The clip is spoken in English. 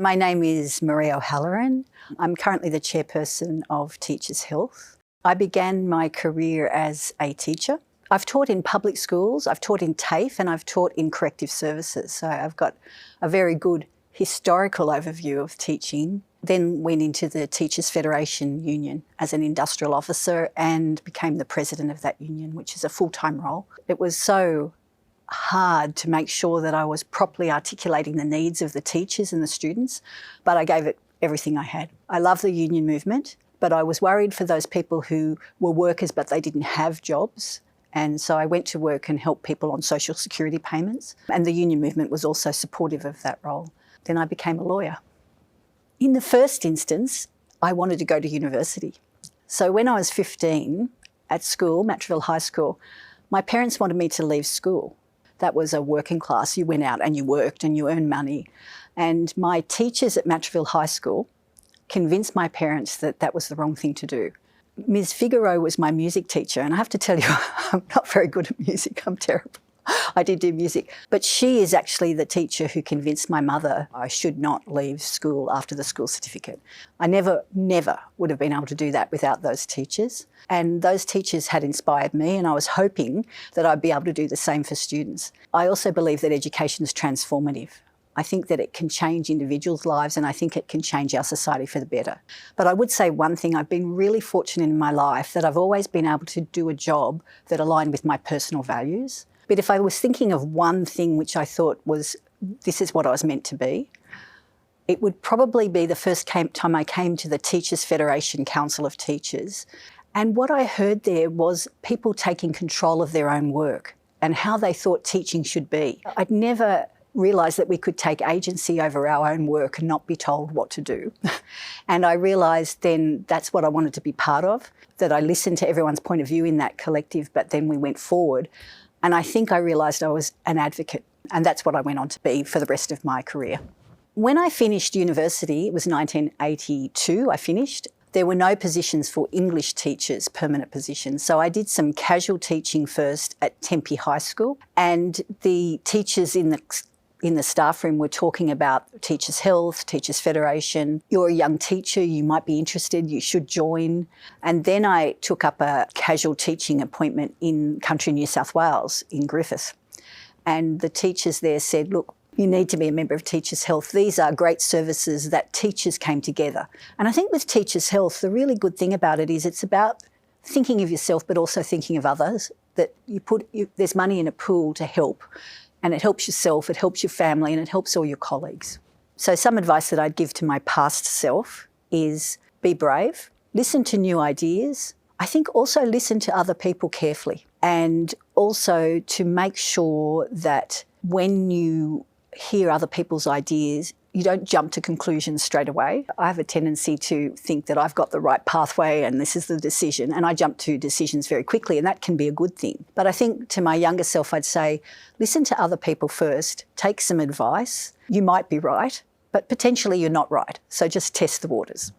My name is Maree O'Halloran. I'm currently the chairperson of Teachers Health. I began my career as a teacher. I've taught in public schools, I've taught in TAFE and I've taught in corrective services. So I've got a very good historical overview of teaching. Then went into the Teachers Federation Union as an industrial officer and became the president of that union, which is a full-time role. It was so hard to make sure that I was properly articulating the needs of the teachers and the students, but I gave it everything I had. I love the union movement, but I was worried for those people who were workers but they didn't have jobs. And so I went to work and helped people on social security payments. And the union movement was also supportive of that role. Then I became a lawyer. In the first instance, I wanted to go to university. So when I was 15 at school, Matraville High School, my parents wanted me to leave school. That was a working class. You went out and you worked and you earned money. And my teachers at Matraville High School convinced my parents that that was the wrong thing to do. Ms. Figaro was my music teacher, and I have to tell you, I'm not very good at music, I'm terrible. I did do music. But she is actually the teacher who convinced my mother I should not leave school after the school certificate. I never would have been able to do that without those teachers. And those teachers had inspired me, and I was hoping that I'd be able to do the same for students. I also believe that education is transformative. I think that it can change individuals' lives, and I think it can change our society for the better. But I would say one thing, I've been really fortunate in my life that I've always been able to do a job that aligned with my personal values. But if I was thinking of one thing which I thought was, this is what I was meant to be, it would probably be the first time I came to the Teachers Federation Council of Teachers. And what I heard there was people taking control of their own work and how they thought teaching should be. I'd never realised that we could take agency over our own work and not be told what to do. And I realised then that's what I wanted to be part of, that I listened to everyone's point of view in that collective, but then we went forward. And I think I realised I was an advocate, and that's what I went on to be for the rest of my career. When I finished university, it was 1982 I finished, there were no positions for English teachers, permanent positions. So I did some casual teaching first at Tempe High School, and the teachers in the staff room were talking about Teachers Health, Teachers Federation. You're a young teacher, you might be interested, you should join. And then I took up a casual teaching appointment in country New South Wales, in Griffith. And the teachers there said, look, you need to be a member of Teachers Health. These are great services that teachers came together. And I think with Teachers Health, the really good thing about it is it's about thinking of yourself but also thinking of others, that there's money in a pool to help. And it helps yourself, it helps your family, and it helps all your colleagues. So some advice that I'd give to my past self is be brave, listen to new ideas. I think also listen to other people carefully, and also to make sure that when you hear other people's ideas, you don't jump to conclusions straight away. I have a tendency to think that I've got the right pathway and this is the decision, and I jump to decisions very quickly, and that can be a good thing. But I think to my younger self, I'd say, listen to other people first, take some advice. You might be right, but potentially you're not right. So just test the waters.